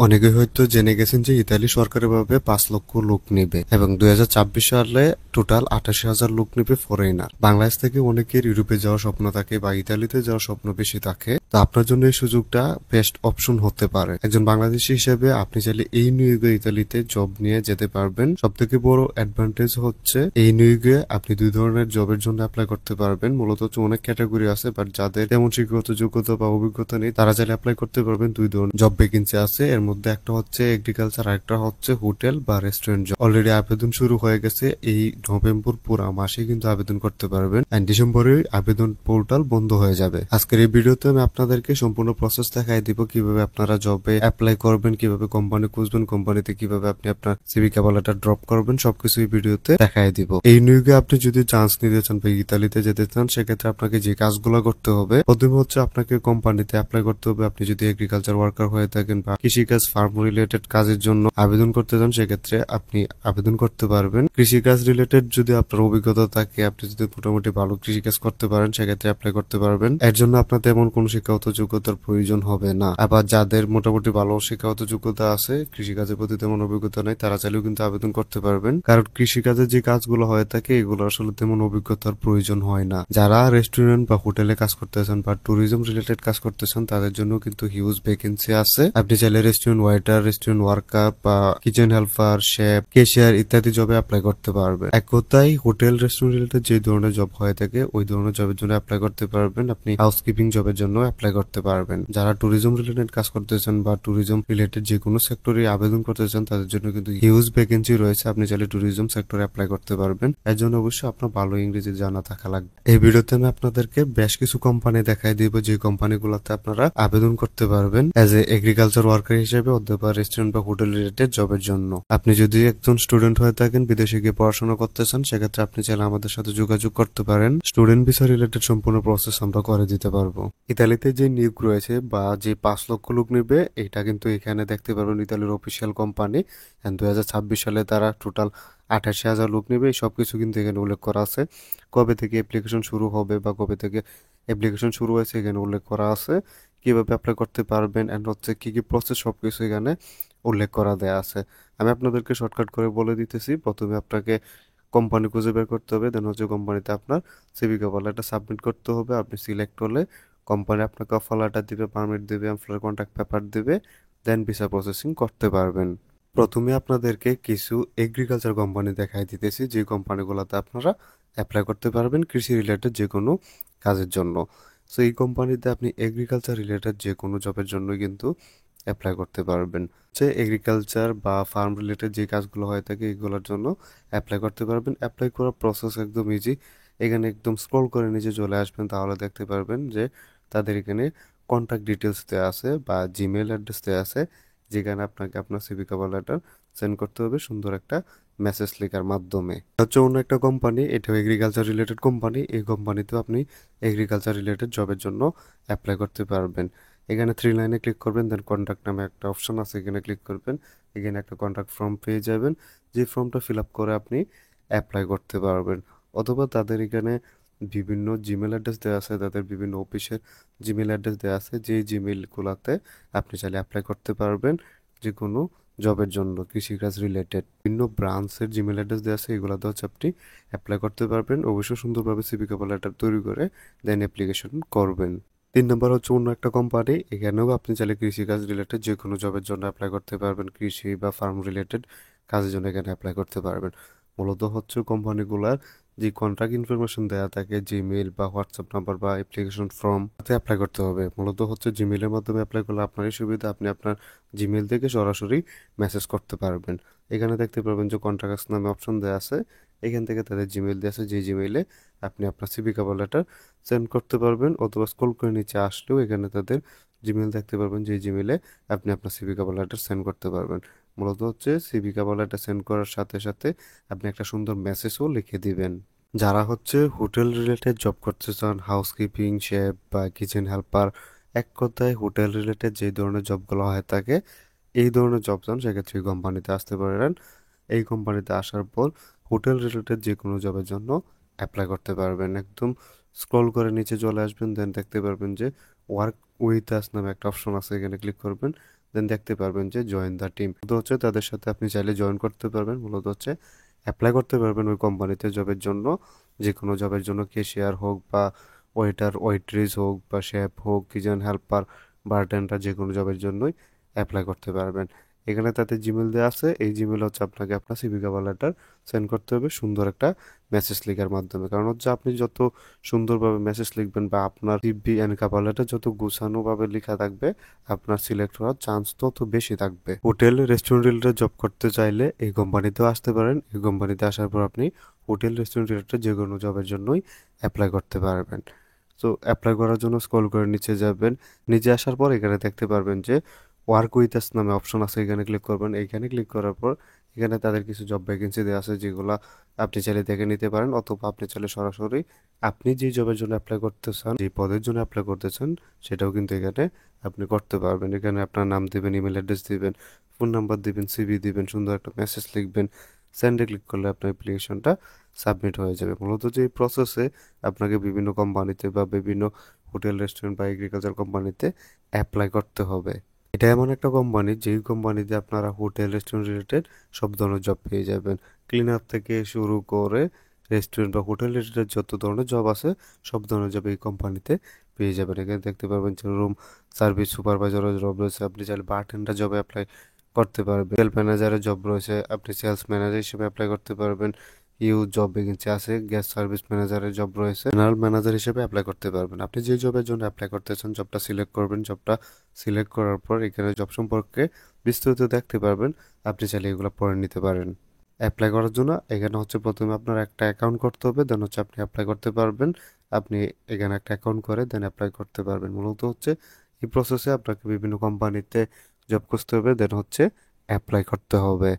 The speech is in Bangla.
অনেকেই হয়তো জেনে গেছেন যে ইতালি সরকারিভাবে 5 লক্ষ লোক নেবে এবং 2026 সালে টোটাল 88,000 লোক নেবে ফরেনার। বাংলাদেশ থেকে অনেকের ইউরোপে যাওয়ার স্বপ্ন থাকে বা ইতালিতে যাওয়ার স্বপ্ন বেশি থাকে, তো আপনার জন্য এই সুযোগটা বেস্ট অপশন হতে পারে। একজন বাংলাদেশী হিসেবে আপনি চাইলে এই নিয়োগে ইতালিতে জব নিয়ে যেতে পারবেন। সব থেকে বড় অ্যাডভান্টেজ হচ্ছে এই নিয়োগে আপনি 2 ধরনের জবের জন্য অ্যাপ্লাই করতে পারবেন। মূলত হচ্ছে অনেক ক্যাটাগরি আছে, বাট যাদের তেমন শিক্ষাগত যোগ্যতা বা অভিজ্ঞতা নেই তারা চাইলে অ্যাপ্লাই করতে পারবেন। 2 ধরনের জব ভ্যাকেন্সি আছে, এর মধ্যে একটা হচ্ছে এগ্রিকালচার আর একটা হচ্ছে হোটেল বা রেস্টুরেন্ট জব। অলরেডি আবেদন শুরু হয়ে গেছে। এই নভেম্বর পুরো মাসে কিন্তু আবেদন করতে পারবেন, এন্ড ডিসেম্বরে আবেদন পোর্টাল বন্ধ হয়ে যাবে। আজকের এই ভিডিওতে আমি আপনাদেরকে সম্পূর্ণ প্রসেস দেখাই দিব, কিভাবে আপনারা জবে অ্যাপ্লাই করবেন, কিভাবে কোম্পানি খুঁজবেন, কোম্পানিতে কিভাবে আপনি আপনার সিভি কভার লেটার ড্রপ করবেন, সবকিছু এই ভিডিওতে দেখাই দিব। এই নিয়োগে আপনি যদি চান্স নিতে চান বা ইতালিতে যেতে চান, সেক্ষেত্রে আপনাকে যে কাজগুলো করতে হবে, প্রথমে হচ্ছে আপনাকে কোম্পানিতে অ্যাপ্লাই করতে হবে। আপনি যদি এগ্রিকালচার ওয়ার্কার হয়ে থাকেন বা কৃষিকাজ ফার্ম রিলেটেড কাজের জন্য আবেদন করতে চান, সেক্ষেত্রে আপনি আবেদন করতে পারবেন। কৃষিকাজ রিলেটেড যদি আপনার অভিজ্ঞতা থাকে, আপনি যদি মোটামুটি ভালো কৃষিকাজ করতে পারেন, সেক্ষেত্রে অ্যাপ্লাই করতে পারবেন। এর জন্য আপনার তেমন কোনো শিক্ষাগত যোগ্যতার প্রয়োজন হবে না। আবার যাদের মোটামুটি ভালো শিক্ষাগত যোগ্যতা আছে, কৃষিকাজের প্রতি তেমন অভিজ্ঞতা নেই, তারা চাইলেও কিন্তু আবেদন করতে পারবেন। কারণ কৃষিকাজের যে কাজগুলো হয়ে থাকে, এগুলো আসলে তেমন অভিজ্ঞতার প্রয়োজন হয় না। যারা রেস্টুরেন্ট বা হোটেলে কাজ করতেছেন বা ট্যুরিজম রিলেটেড কাজ করতেছেন, তাদের জন্য কিন্তু হিউজ ভ্যাকেন্সি আছে। আপনি চাইলে রেস্টুরেন্ট ওয়েটার, রেস্টুরেন্ট ওয়ার্কার বা কিচেন হেল্পার, শেফ, ক্যাশিয়ার ইত্যাদি জবে অ্যাপ্লাই করতে পারবেন। এক কথায় হোটেল রেস্টুরেন্ট রিলেটেড যে ধরনের জব হয়ে থাকে, ওই ধরনের জবের জন্য অ্যাপ্লাই করতে পারবেন। আপনি হাউসকিপিং জবের জন্য অ্যাপ্লাই করতে পারবেন। যারা ট্যুরিজম রিলেটেড কাজ করতেছেন বা ট্যুরিজম রিলেটেড যে কোনো সেক্টরে আবেদন করতেছেন, তাদের জন্য কিন্তু হিউজ ভ্যাকেন্সি রয়েছে। আপনি চাইলে ট্যুরিজম সেক্টরে অ্যাপ্লাই করতে পারবেন। এর জন্য অবশ্যই আপনার ভালো ইংরেজি জানা থাকা লাগবে। এই ভিডিওতে আমি আপনাদেরকে বেশ কিছু কোম্পানি দেখাই দিব, যে কোম্পানিগুলোতে আপনারা আবেদন করতে পারবেন এজ এ এগ্রিকালচার ওয়ার্কার হিসেবে অথবা রেস্টুরেন্ট বা হোটেল রিলেটেড জবের জন্য। আপনি যদি একজন স্টুডেন্ট হয়ে থাকেন, বিদেশে গিয়ে পড়াশোনা করতে চান, সেক্ষেত্রে আপনি চাইলে আমাদের সাথে যোগাযোগ করতে পারেন। স্টুডেন্ট ভিসা রিলেটেড সম্পূর্ণ প্রসেস আমরা করে দিতে পারবো। ইতালিতে যে নিয়োগ রয়েছে বা যে 5 লক্ষ লোক নেবে, এটা কিন্তু এখানে দেখতে পারবেন ইতালির অফিসিয়াল কোম্পানি। 2026 সালে তারা টোটাল 88,000 লোক নেবে, এই সবকিছু কিন্তু এখানে উল্লেখ করা আছে। কবে থেকে অ্যাপ্লিকেশন শুরু হবে বা কবে থেকে অ্যাপ্লিকেশন শুরু হয়েছে এখানে উল্লেখ করা আছে। কিভাবে অ্যাপ্লাই করতে পারবেন এন্ড হচ্ছে কি কি প্রসেস, সবকিছু এখানে উল্লেখ করা দেয়া আছে। আমি আপনাদেরকে শর্টকাট করে বলে দিতেছি। প্রথমে আপনাকে কোম্পানি খুঁজে বের করতে হবে, দেন হচ্ছে কোম্পানিতে আপনার সিভি কভার লেটার সাবমিট করতে হবে। আপনি সিলেক্ট হলে কোম্পানি আপনাকে অফার লেটার দিবে, পারমিট দিবে, এমপ্লয়ার কন্ট্যাক্ট পেপার দিবে, দেন ভিসা প্রসেসিং করতে পারবেন। প্রথমে আপনাদেরকে কিছু এগ্রিকালচার কোম্পানি দেখাই দিতেছি, যে কোম্পানিগুলোতে আপনারা অ্যাপ্লাই করতে পারবেন কৃষি রিলেটেড যে কোনো কাজের জন্য। সো এই কোম্পানিতে আপনি এগ্রিকালচার রিলেটেড যে কোনো জবের জন্য কিন্তু অ্যাপ্লাই করতে পারবেন। যে এগ্রিকালচার বা ফার্ম রিলেটেড যে কাজগুলো হয়ে থাকে, এগুলোর জন্য অ্যাপ্লাই করতে পারবেন। অ্যাপ্লাই করার প্রসেস একদম ইজি। এখানে একদম স্ক্রল করে নিচে চলে আসবেন, তাহলে দেখতে পারবেন যে তাদের এখানে কন্ট্যাক্ট ডিটেলস দেওয়া আছে বা জিমেল অ্যাড্রেস দেওয়া আছে, যেখানে আপনাকে আপনার সিভি কভার লেটার সেন্ড করতে হবে সুন্দর একটা মেসেজ লেখার মাধ্যমে। এটা হচ্ছে অন্য একটা কোম্পানি, এটাও এগ্রিকালচার রিলেটেড কোম্পানি। এই কোম্পানিতেও আপনি এগ্রিকালচার রিলেটেড জবের জন্য অ্যাপ্লাই করতে পারবেন। এখানে 3 লাইনে ক্লিক করবেন, দেন কন্ট্যাক্ট নামে একটা অপশন আছে, এখানে ক্লিক করবেন। এখানে একটা কন্ট্যাক্ট ফর্ম পেয়ে যাবেন, যে ফর্মটা ফিল আপ করে আপনি অ্যাপ্লাই করতে পারবেন। অথবা তাদের এখানে বিভিন্ন জিমেল অ্যাড্রেস দেওয়া আছে, তাদের বিভিন্ন অফিসের জিমেল অ্যাড্রেস দেওয়া আছে, যে জিমেলগুলোতে আপনি চাইলে অ্যাপ্লাই করতে পারবেন যে কোনো জবের জন্য কৃষিকাজ রিলেটেড। বিভিন্ন ব্রাঞ্চের জিমেল অ্যাড্রেস দেওয়া আছে, এগুলোতে হচ্ছে আপনি অ্যাপ্লাই করতে পারবেন। অবশ্যই সুন্দরভাবে সিভি কভার লেটার তৈরি করে দেন অ্যাপ্লিকেশন করবেন। 3 নম্বর হচ্ছে অন্য একটা কোম্পানি, এখানেও আপনি চাইলে কৃষিকাজ রিলেটেড যে কোনো জবের জন্য অ্যাপ্লাই করতে পারবেন। কৃষি বা ফার্ম রিলেটেড কাজের জন্য এখানে অ্যাপ্লাই করতে পারবেন। মূলত হচ্ছে কোম্পানিগুলার যে কন্ট্যাক্ট ইনফরমেশন দেওয়া থাকে, জিমেল বা হোয়াটসঅ্যাপ নাম্বার বা অ্যাপ্লিকেশন ফর্ম, তাতে অ্যাপ্লাই করতে হবে। মূলত হচ্ছে জিমেলের মাধ্যমে অ্যাপ্লাই করলে আপনারই সুবিধা, আপনি আপনার জিমেল থেকে সরাসরি মেসেজ করতে পারবেন। এখানে দেখতে পারবেন যে কন্ট্যাক্টস নামে অপশন দেওয়া আছে, এখান থেকে তাদের জিমেল দেওয়া আছে, যে জিমেইলে আপনি আপনার সিভি কভার লেটার সেন্ড করতে পারবেন। অথবা স্ক্রল করে নিচে আসলেও এখানে তাদের জিমেল দেখতে পারবেন, যে জিমেলে আপনি আপনার সিভি কভার লেটার সেন্ড করতে পারবেন। মূলত হচ্ছে সিভি কভার লেটার সেন্ড করার সাথে সাথে আপনি একটা সুন্দর মেসেজও লিখে দিবেন। যারা হচ্ছে হোটেল রিলেটেড জব করতে চান, হাউসকিপিং, শেফ বা কিচেন হেল্পার, এক কথায় হোটেল রিলেটেড যে ধরনের জবগুলো হয়ে থাকে, এই ধরনের জব চান, সেক্ষেত্রে এই কোম্পানিতে আসতে পারেন। এই কোম্পানিতে আসার পর হোটেল রিলেটেড যে কোনো জবের জন্য অ্যাপ্লাই করতে পারবেন। একদম স্ক্রল করে নিচে চলে আসবেন, দেন দেখতে পারবেন যে ওয়ার্ক উইথ আস নামে একটা অপশন আছে, এখানে ক্লিক করবেন। দেন দেখতে পারবেন যে জয়েন দ্য টিম, তো হচ্ছে তাদের সাথে আপনি চাইলে জয়েন করতে পারবেন। মূলত হচ্ছে অ্যাপ্লাই করতে পারবেন ওই কোম্পানিতে জবের জন্য, যে কোনো জবের জন্য, ক্যাশিয়ার হোক বা ওয়েটার ওয়েট্রেস হোক বা শেফ হোক, কিচেন হেল্পার, বারটেন্ডার, যে কোনো জবের জন্যই অ্যাপ্লাই করতে পারবেন। এখানে তাদের জিমেল দেওয়া আছে, এই জিমেল হচ্ছে আপনাকে আপনার সিভি কভার লেটার সেন্ড করতে হবে সুন্দর একটা মেসেজ লেখার মাধ্যমে। কারণ হচ্ছে আপনি যত সুন্দরভাবে মেসেজ লিখবেন বা আপনার সিভি এন্ড কভার লেটার যত গুছানোভাবে লেখা থাকবে, আপনার সিলেক্ট হওয়ার চান্স তত বেশি থাকবে। হোটেল রেস্টুরেন্ট রিলেটেড জব করতে চাইলে এই কোম্পানিতেও আসতে পারেন। এই কোম্পানিতে আসার পর আপনি হোটেল রেস্টুরেন্ট রিলেটেড যে কোনো জবের জন্যই অ্যাপ্লাই করতে পারবেন। তো অ্যাপ্লাই করার জন্য স্ক্রল করে নিচে যাবেন। নিচে আসার পর এখানে দেখতে পারবেন যে ওয়ার্ক উইথ আস নামে অপশন আছে, এখানে ক্লিক করবেন। এইখানে ক্লিক করার পর এখানে তাদের কিছু জব ভ্যাকেন্সি দেওয়া আছে, যেগুলো আপনি চাইলে দেখে নিতে পারেন, অথবা আপনি চাইলে সরাসরি আপনি যে জবের জন্য অ্যাপ্লাই করতে চান, যে পদের জন্য অ্যাপ্লাই করতে চান, সেটাও কিন্তু এখানে আপনি করতে পারবেন। এখানে আপনার নাম দিবেন, ইমেল অ্যাড্রেস দিবেন, ফোন নাম্বার দিবেন, সিভি দিবেন, সুন্দর একটা মেসেজ লিখবেন। সেন্ডে ক্লিক করলে আপনার অ্যাপ্লিকেশনটা সাবমিট হয়ে যাবে। মূলত যে প্রসেসে আপনাকে বিভিন্ন কোম্পানিতে বা বিভিন্ন হোটেল রেস্টুরেন্ট বা এগ্রিকালচার কোম্পানিতে অ্যাপ্লাই করতে হবে। এটা এমন একটা কোম্পানি, যেই কোম্পানিতে আপনারা হোটেল রেস্টুরেন্ট রিলেটেড সব ধরনের জব পেয়ে যাবেন। ক্লিনার থেকে শুরু করে রেস্টুরেন্ট বা হোটেল রিলেটেড যত ধরনের জব আছে, সব ধরনের জব এই কোম্পানিতে পেয়ে যাবেন। এখানে দেখতে পারবেন যে রুম সার্ভিস সুপারভাইজারের জব রয়েছে, আপনি চাইলে বারটেন্ডার জবে অ্যাপ্লাই করতে পারবেন। সেলস ম্যানেজারের জব রয়েছে, আপনি সেলস ম্যানেজার হিসেবে অ্যাপ্লাই করতে পারবেন। জব ভ্যাকেন্সি আছে, গ্যাস সার্ভিস ম্যানেজারের জব রয়েছে, জেনারেল ম্যানেজার হিসেবে অ্যাপ্লাই করতে পারবেন। আপনি যে জবের জন্য অ্যাপ্লাই করতে চান, জবটা সিলেক্ট করবেন। জবটা সিলেক্ট করার পর এখানে জব সম্পর্কে বিস্তারিত দেখতে পারবেন, আপনি চাইলে এগুলো পড়ে নিতে পারেন। অ্যাপ্লাই করার জন্য এখানে হচ্ছে প্রথমে আপনার একটা অ্যাকাউন্ট করতে হবে, দেন হচ্ছে আপনি অ্যাপ্লাই করতে পারবেন। আপনি এখানে একটা অ্যাকাউন্ট করে দেন অ্যাপ্লাই করতে পারবেন। মূলত হচ্ছে এই প্রসেসে আপনাকে বিভিন্ন কোম্পানিতে জব খুঁজতে হবে, দেন হচ্ছে অ্যাপ্লাই করতে হবে।